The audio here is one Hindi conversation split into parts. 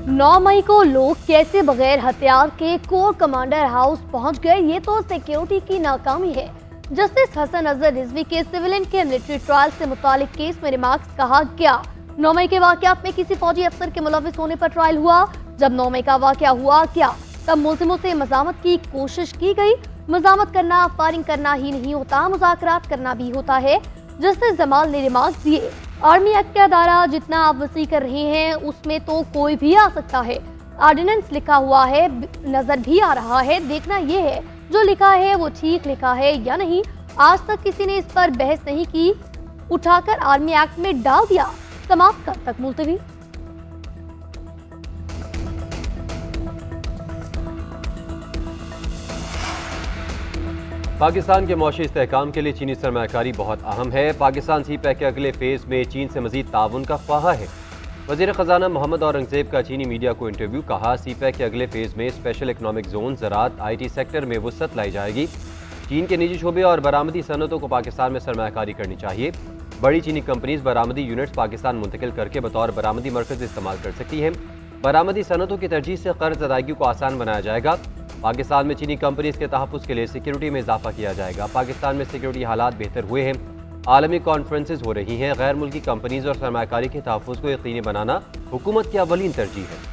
9 मई को लोग कैसे बगैर हथियार के कोर कमांडर हाउस पहुंच गए, ये तो सिक्योरिटी की नाकामी है। जस्टिस हसन अजहर रिजवी के सिविलियन के मिलिट्री ट्रायल से मुतालिक केस में रिमार्क्स कहा गया। 9 मई के वाकयात में किसी फौजी अफसर के मुलविस होने पर ट्रायल हुआ। जब 9 मई का वाकया हुआ क्या तब मुलजिमों से मजामत की कोशिश की गई। मजामत करना फायरिंग करना ही नहीं होता, मुज़ाकरात करना भी होता है। जस्टिस जमाल ने रिमार्क्स दिए, आर्मी एक्ट का दायरा जितना आप वसी कर रहे हैं उसमें तो कोई भी आ सकता है। ऑर्डिनेंस लिखा हुआ है, नजर भी आ रहा है, देखना यह है जो लिखा है वो ठीक लिखा है या नहीं। आज तक किसी ने इस पर बहस नहीं की, उठाकर आर्मी एक्ट में डाल दिया। समाप्त कब तक मुलतवी। पाकिस्तान के मौशी इस्तेहकाम के लिए चीनी सरमाकारी बहुत अहम है। पाकिस्तान सी पैक के अगले फेज में चीन से मजीद ताउन का ख्वाहा है। वज़ीर ख़जाना मोहम्मद औरंगज़ेब का चीनी मीडिया को इंटरव्यू, कहा सी पैक के अगले फेज में स्पेशल इकनॉमिक जोन, ज़राअत, IT सेक्टर में वुसअत लाई जाएगी। चीन के निजी शोबे और बरामदी सनतों को पाकिस्तान में सरमाकारी करनी चाहिए। बड़ी चीनी कंपनीज बरामदी यूनिट्स पाकिस्तान मुंतकिल करके बतौर बरामदी मरकज़ इस्तेमाल कर सकती हैं। बरामदी सनतों की तरजीह से कर्ज अदायगी को आसान बनाया जाएगा। पाकिस्तान में चीनी कंपनीज के तहफ़्फ़ुज़ के लिए सिक्योरिटी में इजाफा किया जाएगा। पाकिस्तान में सिक्योरिटी हालात बेहतर हुए हैं, आलमी कॉन्फ्रेंसेज हो रही हैं। गैर मुल्की कंपनीज और सरमाकारी के तहफ़्फ़ुज़ को यकीनी बनाना हुकूमत की अवलीन तरजीह है।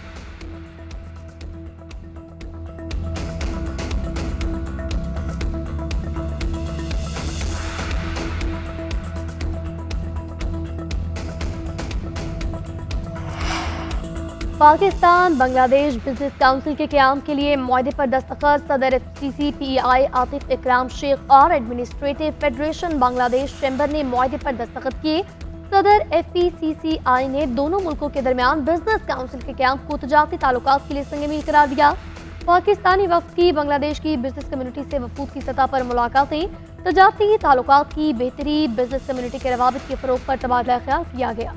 पाकिस्तान बांग्लादेश बिजनेस काउंसिल के क़याम के लिए मुआहदे पर दस्तखत। सदर FCCPI आतिफ इकराम शेख और एडमिनिस्ट्रेटिव फेडरेशन बांग्लादेश चैम्बर ने मुआहदे पर दस्तखत किए। सदर FPCCI ने दोनों मुल्कों के दरमियान बिजनेस काउंसिल के क़याम को तजारती ताल्लुकात के लिए संगमील करार दिया। पाकिस्तानी वफ़द की बांग्लादेश की बिजनेस कम्युनिटी से वफूद की सतह पर मुलाकातें, तजारती ताल्लुकात की बेहतरी, बिजनेस कम्युनिटी के रवाबित के फ़रोग़ पर तबादला ख्याल किया गया।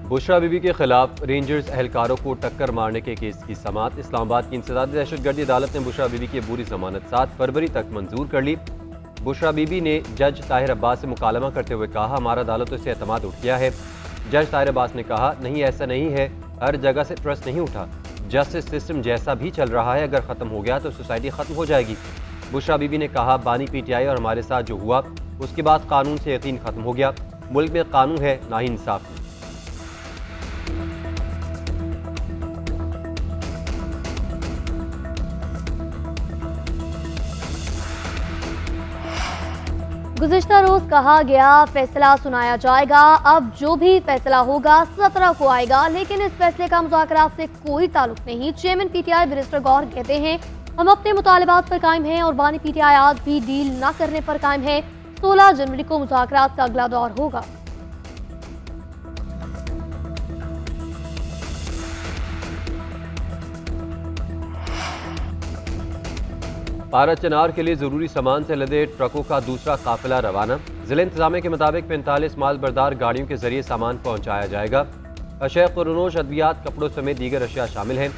बुशरा बीबी के खिलाफ रेंजर्स एहलकारों को टक्कर मारने के केस की समाअत। इस्लामाबाद की इंसदादी दहशतगर्दी अदालत ने बुशरा बीबी की अबूरी जमानत 7 फरवरी तक मंजूर कर ली। बुशरा बीबी ने जज ताहिर अब्बास से मुकालमा करते हुए कहा, हमारा अदालतों से एतमाद उठ गया है। जज ताहिर अब्बास ने कहा, नहीं ऐसा नहीं है, हर जगह से ट्रस्ट नहीं उठा। जस्टिस सिस्टम जैसा भी चल रहा है अगर ख़त्म हो गया तो सोसाइटी ख़त्म हो जाएगी। बुशरा बीबी ने कहा, बानी PTI और हमारे साथ जो हुआ उसके बाद कानून से यकीन ख़त्म हो गया। मुल्क में कानून है, ना ही इंसाफ। गुज़िश्ता रोज कहा गया फैसला सुनाया जाएगा। अब जो भी फैसला होगा 17 को आएगा, लेकिन इस फैसले का मुज़ाकरात से कोई ताल्लुक नहीं। चेयरमैन PTI बैरिस्टर गौहर कहते हैं, हम अपने मुतालिबात पर कायम हैं और बानी PTI आज भी डील न करने पर कायम है। 16 जनवरी को मुज़ाकरात का अगला दौर होगा। पारा चनार के लिए जरूरी सामान से लदे ट्रकों का दूसरा काफिला रवाना। जिला इंतजामिया के मुताबिक 45 माल बरदार गाड़ियों के जरिए सामान पहुंचाया जाएगा। अशय कुरनोश, अद्वियात, कपड़ों समेत दीगर अशिया शामिल हैं।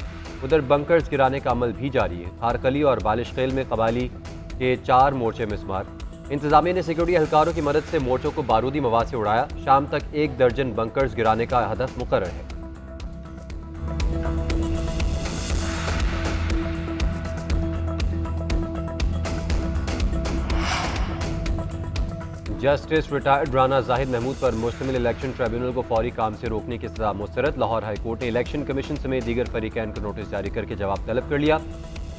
उधर बंकर्स गिराने का अमल भी जारी है। खारकली और बालिश खेल में कबाली के 4 मोर्चे मिसमार। इंतजामिया ने सिक्योरिटी एहलकारों की मदद से मोर्चों को बारूदी मवाद से उड़ाया। शाम तक 1 दर्जन बंकर्स गिराने का हदफ मुकर्रर है। जस्टिस रिटायर्ड राना जाहिद महमूद पर मुश्तमिल इलेक्शन ट्रिब्यूनल को फौरी काम से रोकने की सजा मुस्तरद। लाहौर हाई कोर्ट ने इलेक्शन कमीशन समेत दीगर फरीकैन को नोटिस जारी करके जवाब तलब कर लिया।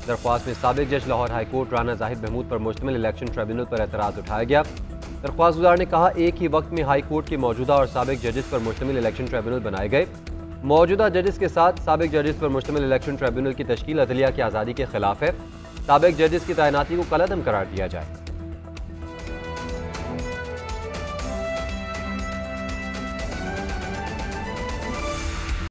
दरख्वास्त में साबिक जज लाहौर हाई कोर्ट राना जाहिद महमूद पर मुश्तमिल इलेक्शन ट्रिब्यूनल पर एतराज़ उठाया गया। दरख्वास्त गुजार ने कहा, एक ही वक्त में हाई कोर्ट के मौजूदा और साबिक जजेस पर मुश्तमिल इलेक्शन ट्रिब्यूनल बनाए गए। मौजूदा जजेस के साथ साबिक जजेस पर मुश्तमिल इलेक्शन ट्रिब्यूनल की तश्कील अदलिया की आज़ादी के खिलाफ है। साबिक जजेस की तैनाती को कलअदम करार दिया जाए।